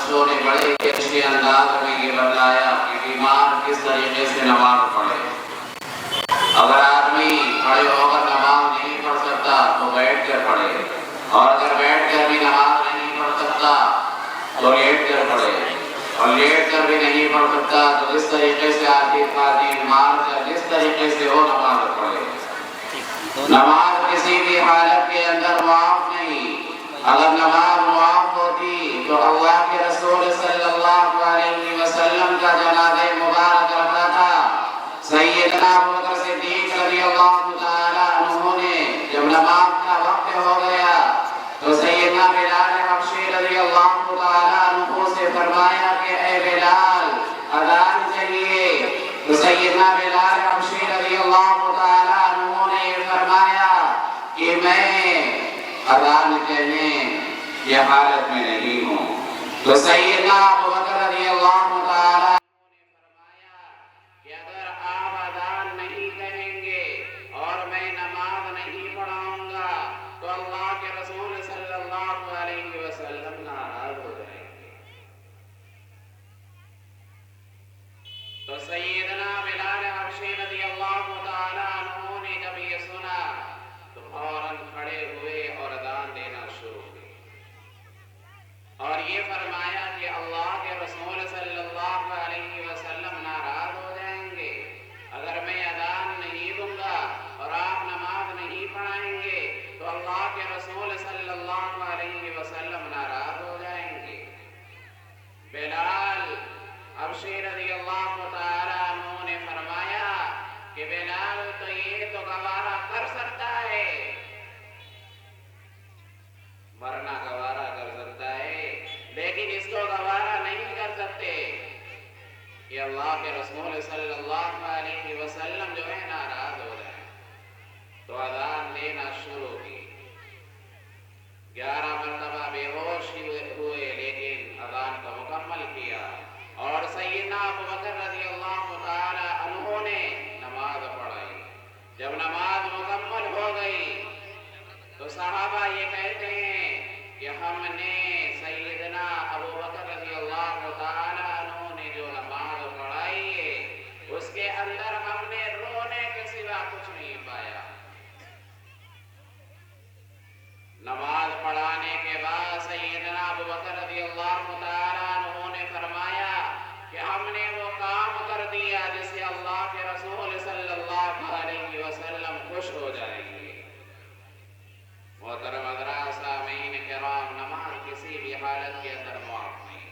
بچوں نے بڑے ہی اچھے انداز میں یہ بتایا کہ بیمار کس طریقے سے نماز پڑھے۔ اگر آدمی کھڑے ہو کر نماز نہیں پڑھ سکتا تو بیٹھ کر پڑھے، اور اگر بیٹھ کر بھی نماز نہیں پڑھ سکتا تو لیٹ کر پڑھے، اور لیٹ کر بھی نہیں پڑھ سکتا تو جس طریقے سے آتی مار کر جس طریقے سے وہ نماز پڑھے۔ نماز کسی بھی حالت کے اندر معاف نہیں۔ اگر نماز معاف ہوتی تو اللہ کے رسول صلی اللہ علیہ وسلم کا جنازہ مبارک رکھا تھا۔ سیدنا ابو بکر صدیق رضی اللہ تعالیٰ عنہ نے جب نماز کا وقت ہو گیا تو سیدنا بلال حبشی رضی اللہ تعالیٰ عنہ سے فرمایا کہ اے بلال اذان چاہیے۔ تو سیدنا بلال حبشی رضی اللہ تعالیٰ عنہ نے فرمایا کہ میں اذان کہنے یہ حالت میں نہیں ہوں۔ تو سیدنا ابو بکر رضی اللہ تعالیٰ نے فرمایا کہ اگر آپ اذان نہیں کہیں گے اور میں نماز نہیں پڑھاؤں گا تو اللہ کے رسول صلی اللہ علیہ وسلم ناراض ہو جائیں گے۔ تو سیدنا بلال حبشی رضی اللہ تعالیٰ عنہ نے جب یہ سنا تو فوراً کھڑے ہوئے اور اذان دینا شروع کی، اور یہ فرمایا کہ اللہ کے رسول صلی اللہ علیہ وسلم ناراض ہو جائیں گے اگر میں اذان نہیں دوں گا اور آپ نماز نہیں پڑھائیں گے تو اللہ کے رسول صلی اللہ علیہ وسلم ناراض ہو جائیں گے۔ بلال حبشی رضی اللہ تعالیٰ عنہ نے فرمایا کہ بلال تو یہ تو گوارا کر سکتا ہے، ورنہ گوارا کر سکتا ہے، لیکن اس کو گوارا نہیں کر سکتے کہ اللہ کے رسول صلی اللہ علیہ وسلم جو ہے ناراض ہو جائیں۔ تو اذان دینا شروع کی، 11 مرتبہ بے ہوش ہوئے لیکن اذان کو مکمل کیا، اور سیدنا ابو بکر رضی اللہ تعالی عنہ نے نماز پڑھائی۔ جب نماز مکمل ہو گئی تو صحابہ یہ کہتے ہیں کہ ہم نے سیدنا ابو بکر رضی اللہ تعالی عنہ نے جو نماز پڑھائی ہے اس کے اندر ہم نے رونے کے سوا کچھ نہیں پایا۔ نماز پڑھانے کے بعد سیدنا ابو بکر رضی اللہ تعالی عنہ نے فرمایا کہ ہم نے وہ کام کر دیا جس سے اللہ کے رسول صلی اللہ علیہ وسلم خوش ہو جائیں گے۔ محترم حضرات سامعین کرام، نماز کسی بھی حالت کے اندر معاف نہیں۔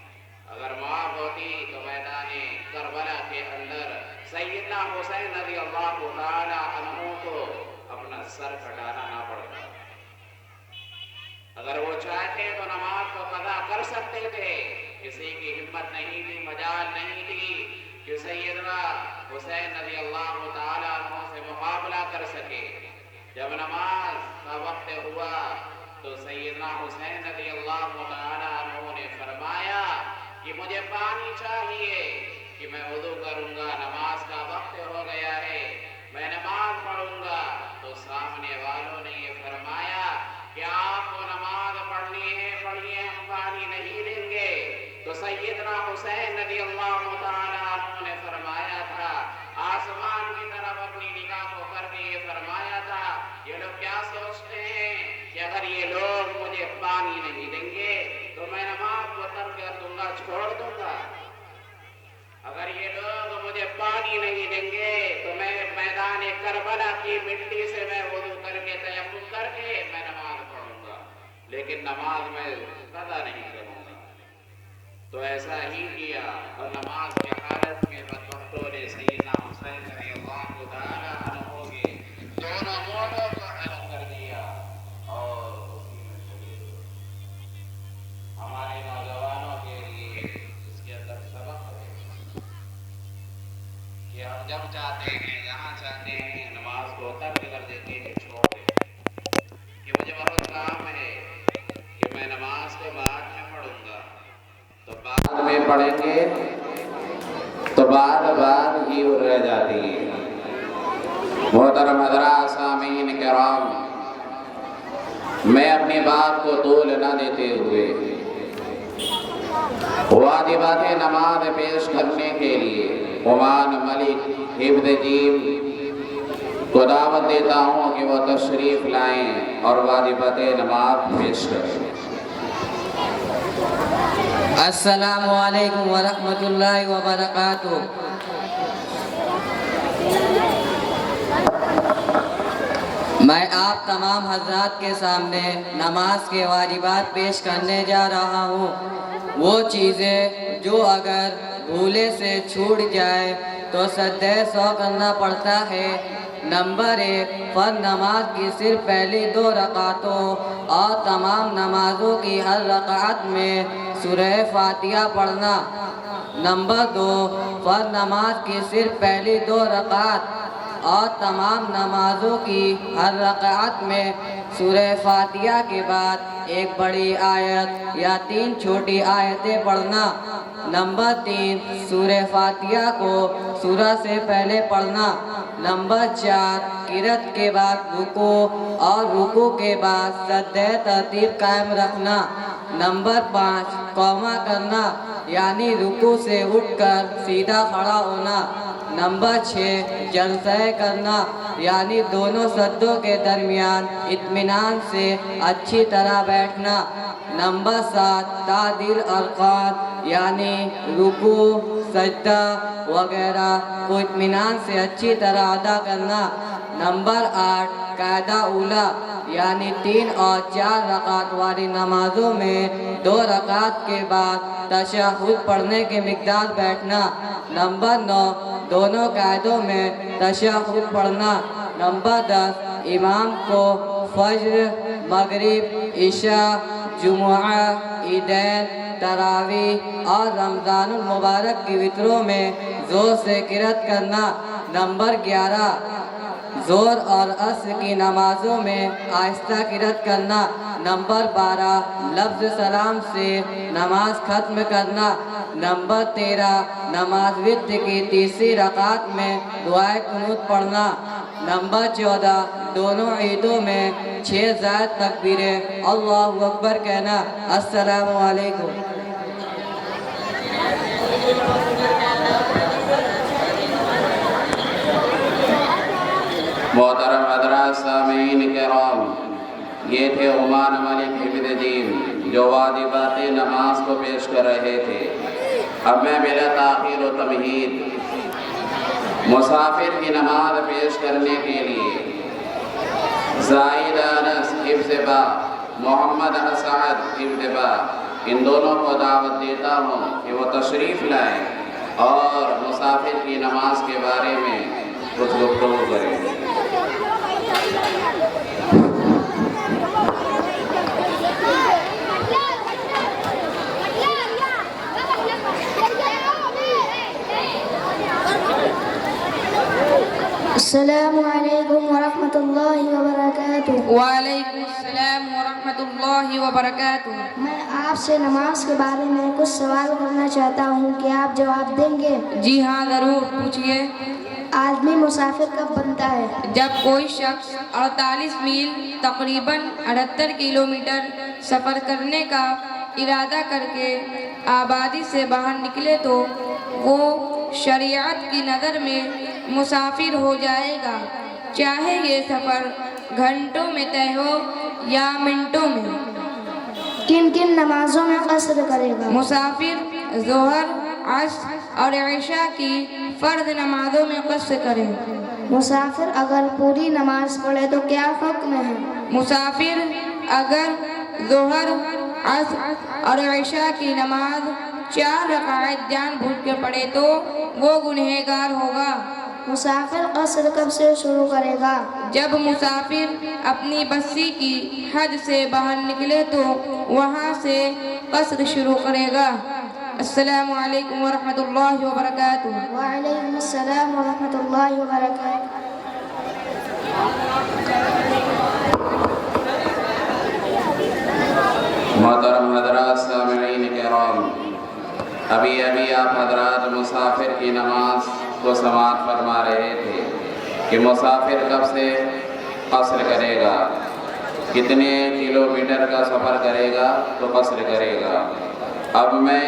اگر معاف ہوتی تو میدان کربلا کے اندر سیدنا حسین رضی اللہ تعالی عنہ کو اپنا سر کٹانا نہ پڑتا۔ اگر وہ چاہتے تو نماز کو قضا کر سکتے تھے، کسی کی ہمت نہیں تھی، مجال نہیں تھی کہ سیدنا حسین رضی اللہ تعالی عنہ سے مقابلہ کر سکے۔ جب نماز کا وقت ہوا تو سیدنا حسین رضی اللہ تعالی عنہ نے فرمایا کہ مجھے پانی چاہیے کہ میں وضو کروں گا، نماز کا وقت ہو گیا ہے، میں نماز پڑھوں گا۔ تو سامنے والوں نے یہ فرمایا کہ آپ کو نماز پڑھنی ہے، پڑھیے، ہم پانی نہیں دیں گے۔ تو سیدنا حسین رضی اللہ تعالی عنہ نے فرمایا تھا، آسمان کی طرف اپنی نگاہ کو کر کے یہ فرمایا تھا، یہ لوگ کیا سوچتے ہیں کہ اگر یہ لوگ مجھے پانی نہیں دیں گے تو میں نماز کو ترک کر دوں گا، چھوڑ دوں گا۔ اگر یہ لوگ مجھے پانی نہیں دیں گے تو میں میدان کربلا کی مٹی سے میں وضو کر کے تیمم کر کے میں نماز پڑھوں گا، لیکن نماز میں قضا نہیں کروں گا۔ تو ایسا ہی کیا، اور نماز کی حالت میں بدبختوں نے سیدنا حسین رضی اللہ تعالی عنہ کے دونوں موڑوں کو الگ کر دیا اور اسی میں شہید ہوئے۔ ہمارے نوجوانوں کے لیے اس کے اندر سبق ہے کہ ہم جب چاہتے ہیں، جہاں چاہتے ہیں، نماز کو ترک کر دیتے ہیں، چھوڑ دیتے ہیں کہ مجھے بہت کام ہے کہ میں نماز کو بعد میں پڑھوں گا، تو بعد میں پڑھیں گے تو بعد ہی رہ جاتی ہے۔ محترم حضرات سامعین کرام، میں اپنی بات کو طول نہ دیتے ہوئے واجبات نماز پیش کرنے کے لیے عمان ملک حفظ جیم کو دعوت دیتا ہوں کہ وہ تشریف لائیں اور واجبات نماز پیش کریں۔ السلام علیکم ورحمۃ اللہ وبرکاتہ۔ میں آپ تمام حضرات کے سامنے نماز کے واجبات پیش کرنے جا رہا ہوں۔ وہ چیزیں جو اگر بھولے سے چھوٹ جائے تو سجدہ سو کرنا پڑتا ہے۔ نمبر 1، فرض نماز کی صرف پہلی 2 رکعتوں اور تمام نمازوں کی ہر رکعت میں سورہ فاتحہ پڑھنا۔ نمبر 2، فرض نماز کی صرف پہلی 2 رکعت اور تمام نمازوں کی ہر رکعت میں سورہ فاتحہ کے بعد ایک بڑی آیت یا 3 چھوٹی آیتیں پڑھنا۔ نمبر 3، سورہ فاتحہ کو سورہ سے پہلے پڑھنا۔ نمبر 4، قرأت کے بعد رکوع اور رکوع کے بعد سجدہ ترتیب قائم رکھنا۔ نمبر 5، قوما کرنا یعنی رکوع سے اٹھ کر سیدھا کھڑا ہونا۔ نمبر 6، جلسہ کرنا یعنی دونوں سجدوں کے درمیان اطمینان سے اچھی طرح بیٹھنا۔ نمبر 7، تعدیل ارکان یعنی رکوع، سجدہ وغیرہ کو اطمینان سے اچھی طرح ادا کرنا۔ نمبر 8، قاعدہ اولیٰ یعنی 3 اور 4 رکعت والی نمازوں میں 2 رکعت کے بعد تشہد پڑھنے کے مقدار بیٹھنا۔ نمبر 9، دونوں قاعدوں میں تشہد پڑھنا۔ نمبر 10، امام کو فجر، مغرب، عشاء، جمعہ، عیدین، تراویح اور رمضان المبارک کی وتروں میں زور سے قرأت کرنا۔ نمبر 11، ظہر اور عصر کی نمازوں میں آہستہ قرأت کرنا۔ نمبر 12، لفظ سلام سے نماز ختم کرنا۔ نمبر 13، نماز وتر کی تیسری رکعت میں دعائے قنوت پڑھنا۔ نمبر 14، دونوں عیدوں میں 6 زائد تکبیریں اللہ اکبر کہنا۔ السلام علیکم۔ محترم حضرات سامعین کرام، یہ تھے عمان ملک حفظ جیم جو واجبات نماز کو پیش کر رہے تھے۔ اب میں بلا تاخیر و تمہید مسافر کی نماز پیش کرنے کے لیے زائد انس حفظ با، محمد اسعد حفظ با، ان دونوں کو دعوت دیتا ہوں کہ وہ تشریف لائیں اور مسافر کی نماز کے بارے میں کچھ گفتگو کریں۔ السلام علیکم ورحمۃ اللہ وبرکاتہ۔ وعلیکم السلام ورحمۃ اللہ وبرکاتہ۔ میں آپ سے نماز کے بارے میں کچھ سوال کرنا چاہتا ہوں، کیا آپ جواب دیں گے؟ جی ہاں ضرور، پوچھئے۔ آدمی مسافر کب بنتا ہے؟ جب کوئی شخص 48 میل تقریباً 78 کلومیٹر سفر کرنے کا ارادہ کر کے آبادی سے باہر نکلے تو وہ شریعت کی نظر میں مسافر ہو جائے گا، چاہے یہ سفر گھنٹوں میں طے ہو یا منٹوں میں۔ کن کن نمازوں میں قصر کرے گا؟ مسافر ظہر، عصر اور عشاء کی فرض نمازوں میں قصر کرے۔ مسافر اگر پوری نماز پڑھے تو کیا حکم ہے؟ مسافر اگر ظہر، عصر اور عشاء کی نماز 4 رکعت جان بوجھ کے پڑھے تو وہ گنہگار ہوگا۔ مسافر قصر کب سے شروع کرے گا؟ جب مسافر اپنی بستی کی حد سے باہر نکلے تو وہاں سے قصر شروع کرے گا۔ السلام علیکم ورحمۃ اللہ وبرکاتہ۔ وعلیکم السلام ورحمۃ اللہ وبرکاتہ۔ محترم حضرات سامعین کرام، ابھی آپ حضرات مسافر کی نماز کو سماعت فرما رہے تھے کہ مسافر کب سے قصر کرے گا، کتنے کلومیٹر کا سفر کرے گا تو قصر کرے گا۔ اب میں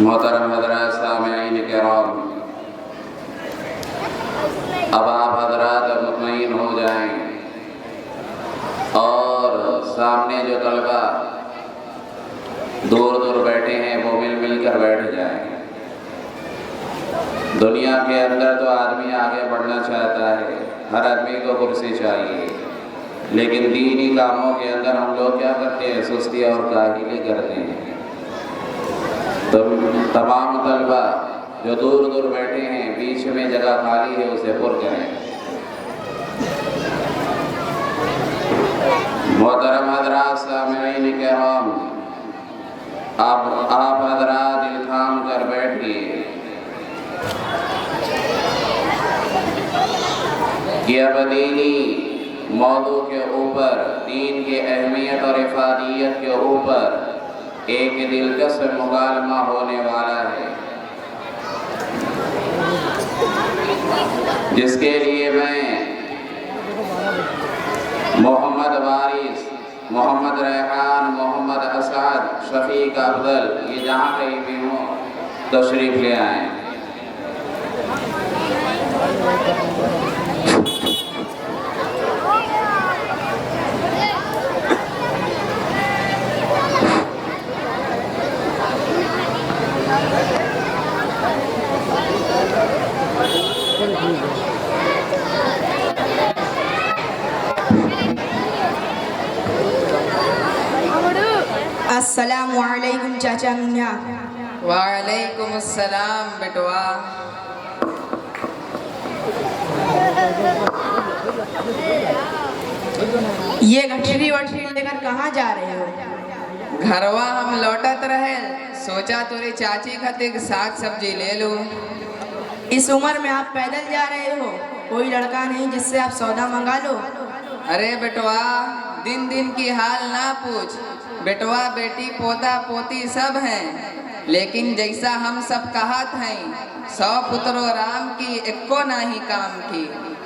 محترم حضرات سامعین کرام، اب آپ حضرات مطمئن ہو جائیں اور سامنے جو طلبہ دور دور بیٹھے ہیں وہ مل مل کر بیٹھ جائیں۔ دنیا کے اندر تو آدمی آگے بڑھنا چاہتا ہے، ہر آدمی کو کرسی چاہیے، لیکن دینی کاموں کے اندر ہم لوگ کیا کرتے ہیں؟ سستی اور کاہلی کرتے ہیں۔ تو تمام طلبہ جو دور دور بیٹھے ہیں، بیچ میں جگہ خالی ہے، اسے پر کریں۔ محترم حضرات سامعین کرام، آپ حضرات دل تھام کر بیٹھیے کہ اب دینی موضوع کے اوپر، دین کی اہمیت اور افادیت کے اوپر ایک دلچسپ مکالمہ ہونے والا ہے، جس کے لیے میں محمد وارث، محمد ریحان، محمد اسعد، شفیق افضل، یہ جہاں کہیں بھی ہوں تشریف لے آئیں۔ السلام علیکم چاچا میاں۔ وعلیکم السلام بیٹوا۔ یہ گٹھری وٹھری لے کر کہاں جا رہے ہو؟ گھروا ہم لوٹت رہے، سوچا توری چاچی خاطر ساگ سبزی لے لوں۔ اس عمر میں آپ پیدل جا رہے ہو؟ کوئی لڑکا نہیں جس سے آپ سودا منگا لو؟ ارے بیٹوا، دن دن کی حال نہ پوچھ، بیٹوا بیٹی پوتا پوتی سب ہیں، لیکن جیسا ہم سب کہات ہیں، 100 پترو رام کی اکو نہیں کام کی،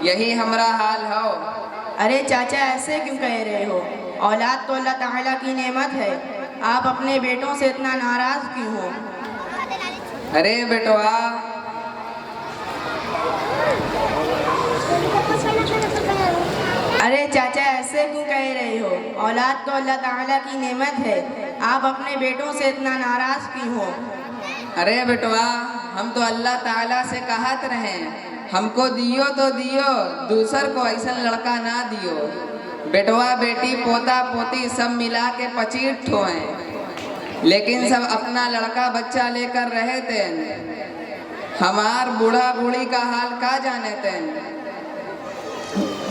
یہی ہمارا حال ہو۔ ارے چاچا ایسے کیوں کہہ رہے ہو؟ اولاد تو اللہ تعالیٰ کی نعمت ہے، آپ اپنے بیٹوں سے اتنا ناراض کیوں ہو؟ ارے بیٹوا، ارے چاچا ایسے کیوں کہہ رہے ہو؟ اولاد تو اللہ تعالیٰ کی نعمت ہے، آپ اپنے بیٹوں سے اتنا ناراض کیوں ہو؟ ارے بیٹوا، ہم تو اللہ تعالیٰ سے کہت رہے، ہم کو دیو تو دیو، دوسر کو ایسا لڑکا نہ دیو۔ بیٹوا بیٹی پوتا پوتی سب ملا کے 25 ٹھو ہیں، لیکن سب اپنا لڑکا بچہ لے کر رہے تھے، ہمار بوڑھا بوڑھی کا حال کا جانے تھے،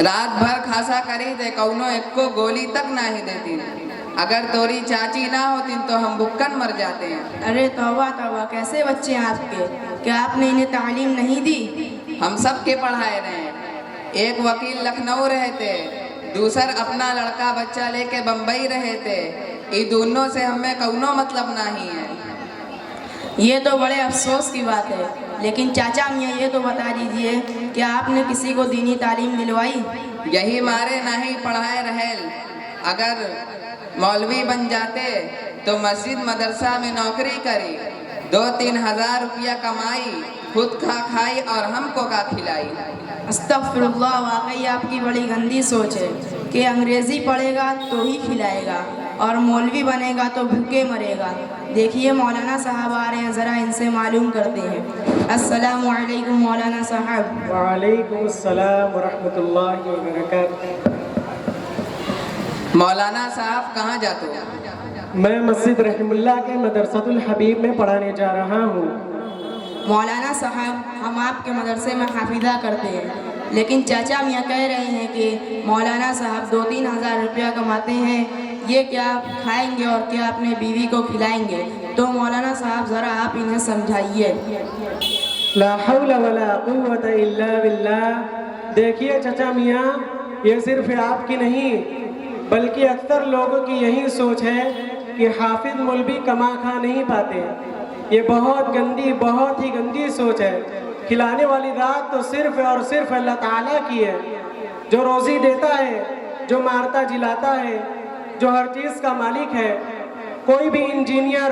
رات بھر کھاسا کری تھے، کونو ایک کو گولی تک نہیں دیتی، اگر توری چاچی نہ ہوتی تو ہم بھکن مر جاتے ہیں۔ ارے توبہ توبہ، کیسے بچے ہیں آپ کے؟ کیا آپ نے انہیں تعلیم نہیں دی؟ ہم سب کے پڑھائے رہے، ایک وکیل لکھنؤ رہے تھے، دوسر اپنا لڑکا بچہ لے کے بمبئی رہے تھے، یہ دونوں سے ہمیں کونو مطلب نہیں ہے۔ یہ تو بڑے افسوس کی بات ہے، لیکن چاچا میاں یہ تو بتا دیجئے کہ آپ نے کسی کو دینی تعلیم دلوائی؟ یہی مارے نہیں پڑھائے رہے، اگر مولوی بن جاتے تو مسجد مدرسہ میں نوکری کری، 2-3 ہزار روپیہ کمائی، خود کھائی اور ہم کو کا کھلائی۔ استغفر اللہ، واقعی آپ کی بڑی گندی سوچ ہے کہ انگریزی پڑھے گا تو ہی کھلائے گا اور مولوی بنے گا تو بھوکے مرے گا۔ دیکھیے مولانا صاحب آ رہے ہیں، ذرا ان سے معلوم کرتے ہیں۔ السلام علیکم مولانا صاحب۔ وعلیکم السلام ورحمۃ اللہ وبرکاتہ۔ مولانا صاحب کہاں جاتے ہو؟ میں مسجد رحم اللہ کے مدرسۃ الحبیب میں پڑھانے جا رہا ہوں۔ مولانا صاحب، ہم آپ کے مدرسے میں حافظہ کرتے ہیں، لیکن چاچا میاں کہہ رہے ہیں کہ مولانا صاحب 2-3 ہزار روپیہ کماتے ہیں، یہ کیا کھائیں گے اور کیا اپنے بیوی کو کھلائیں گے؟ تو مولانا صاحب ذرا آپ انہیں سمجھائیے۔ لا حول ولا قوت الا باللہ۔ دیکھیے چچا میاں، یہ صرف آپ کی نہیں بلکہ اکثر لوگوں کی یہی سوچ ہے کہ حافظ مولوی کما کھا نہیں پاتے۔ یہ بہت گندی، بہت ہی گندی سوچ ہے۔ کھلانے والی ذات تو صرف اور صرف اللہ تعالیٰ کی ہے، جو روزی دیتا ہے، جو مارتا جلاتا ہے، جو ہر چیز کا مالک ہے۔ کوئی بھی انجینئر،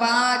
5,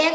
1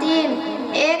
3, 1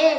1,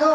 2,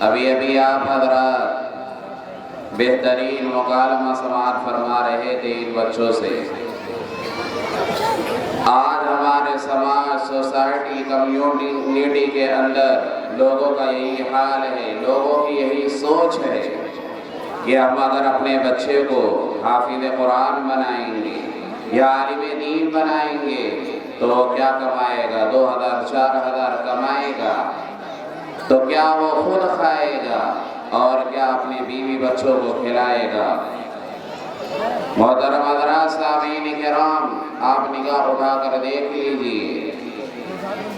ابھی آپ حضرات بہترین مکالمہ سماعت فرما رہے تھے ان بچوں سے۔ آج ہمارے سماج، سوسائٹی، کمیونٹی کے اندر لوگوں کا یہی حال ہے، لوگوں کی یہی سوچ ہے کہ ہم اگر اپنے بچے کو حافظ قرآن بنائیں گے یا عالم دین بنائیں گے تو کیا کمائے گا؟ 2000 4000 کمائے گا تو کیا وہ خود کھائے گا اور کیا اپنے بیوی بچوں کو کھلائے گا؟ محترم حضرات، سامعین کرام، آپ نگاہ اٹھا کر دیکھ لیجئے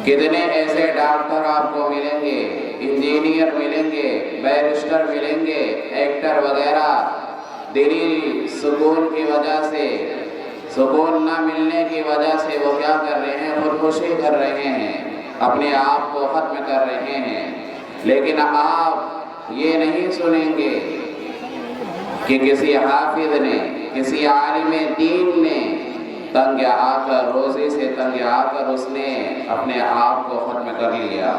کتنے ایسے ڈاکٹر آپ کو ملیں گے، انجینئر ملیں گے، بیرسٹر ملیں گے، ایکٹر وغیرہ، دلی سکون کی وجہ سے، سکون نہ ملنے کی وجہ سے وہ کیا کر رہے ہیں؟ خودکشی کر رہے ہیں، اپنے آپ کو ختم کر رہے ہیں۔ لیکن آپ یہ نہیں سنیں گے کہ کسی حافظ نے، کسی عالم دین نے تنگ آ کر، روزی سے تنگ آ کر اس نے اپنے آپ کو ختم کر لیا۔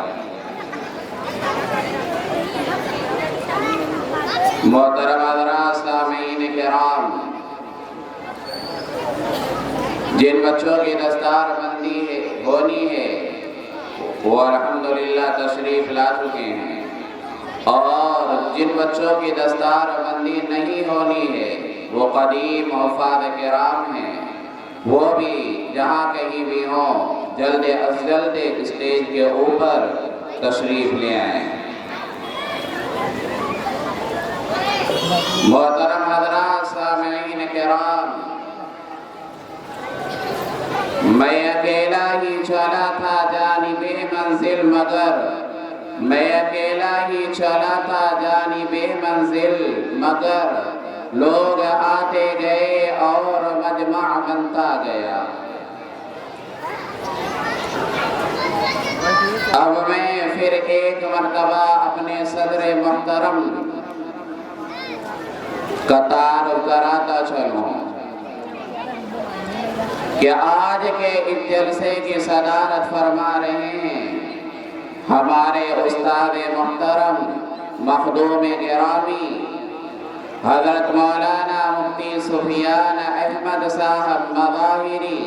محترم حضرات، سامعین کرام، جن بچوں کی دستار بندی ہونی ہے وہ الحمدللہ تشریف لا چکے ہیں، اور جن بچوں کی دستار بندی نہیں ہونی ہے وہ قدیم حفاظ کرام ہیں، وہ بھی جہاں کہیں بھی ہوں جلد از جلد اسٹیج کے اوپر تشریف لے آئیں۔ محترم حضرات، سامعین کرام، میں اکیلا ہی چلا تھا جانب منزل مگر، میں اکیلا ہی چلا تھا جانب منزل مگر، لوگ آتے گئے اور مجمع بنتا گیا۔ اب میں پھر ایک مرتبہ اپنے صدر محترم کا تعارف کراتا چلوں کہ آج کے اس جلسے کی صدارت فرما رہے ہیں ہمارے استاد محترم، مخدوم گرامی، حضرت مولانا مفتی سفیان احمد صاحب مظاہری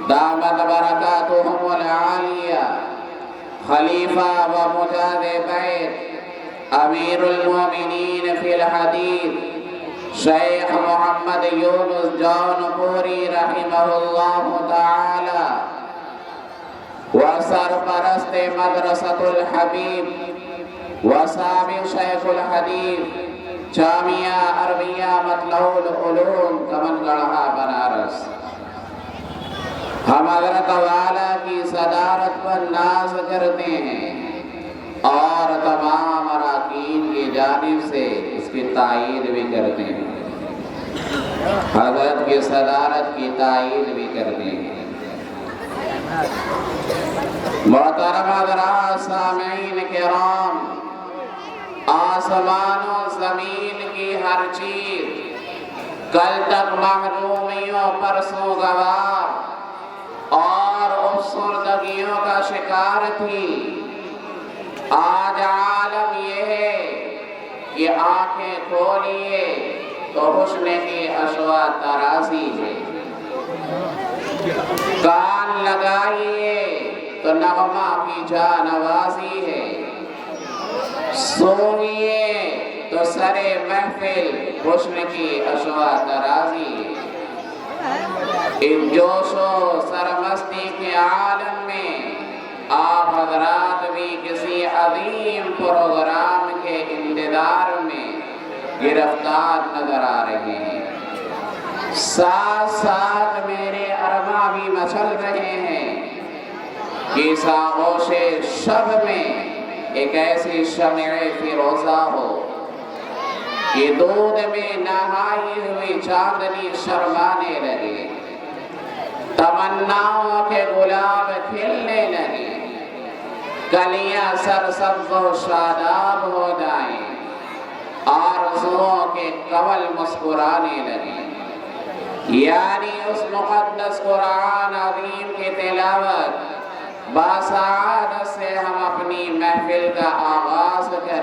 دامت برکاتہم العالیہ، خلیفہ و مجاز بیت، امیر المومنین فی الحدیث، شیخ محمد یونس جون پوری رحمہ اللہ تعالی، و سرپرست مدرسۃ الحبیب و سابق شیخ الحدیث جامعہ عربیہ مطلع العلوم کمن گڑھا بنارس، ہم حضرت والا کی صدارت پر ناز کرتے ہیں اور تمام اراکین کی جانب سے اس کی تائید بھی کرتے ہیں، حضرت کی صدارت کی تائید بھی کرتے ہیں۔ محترم حضرات، سامعین کرام، آسمان و زمین کی ہر چیز کل تک محرومیوں پرسوں گوار اور افسردگیوں کا شکار تھی، آج عالم یہ ہے کہ آنکھیں کھولیے تو حسن کی اشوا ترازی ہے، کان لگائیے تو نغمہ کی جانوازی ہے، سوئیے تو سر محفل حسن کی اشوا ترازی ہے۔ اس جوش و سرمستی کے عالم میں آپ حضرات بھی کسی عظیم پروگرام کے انتظار میں گرفتار نظر آ رہے ہیں، ساتھ ساتھ میرے ارماں بھی مچل رہے ہیں کہ اس آغوش شب میں ایک ایسی شمع فیروزہ ہو کہ دودھ میں نہائی ہوئی چاندنی شرمانے لگے، تمناؤں کے گلاب کھلنے لگے، کلیاں سرسبز و شاداب ہو جائیں، آرزوؤں کے کنول مسکرانے لگے، یعنی اس مقدس قرآن عظیم کی تلاوت باسعادت سے ہم اپنی محفل کا آغاز کریں۔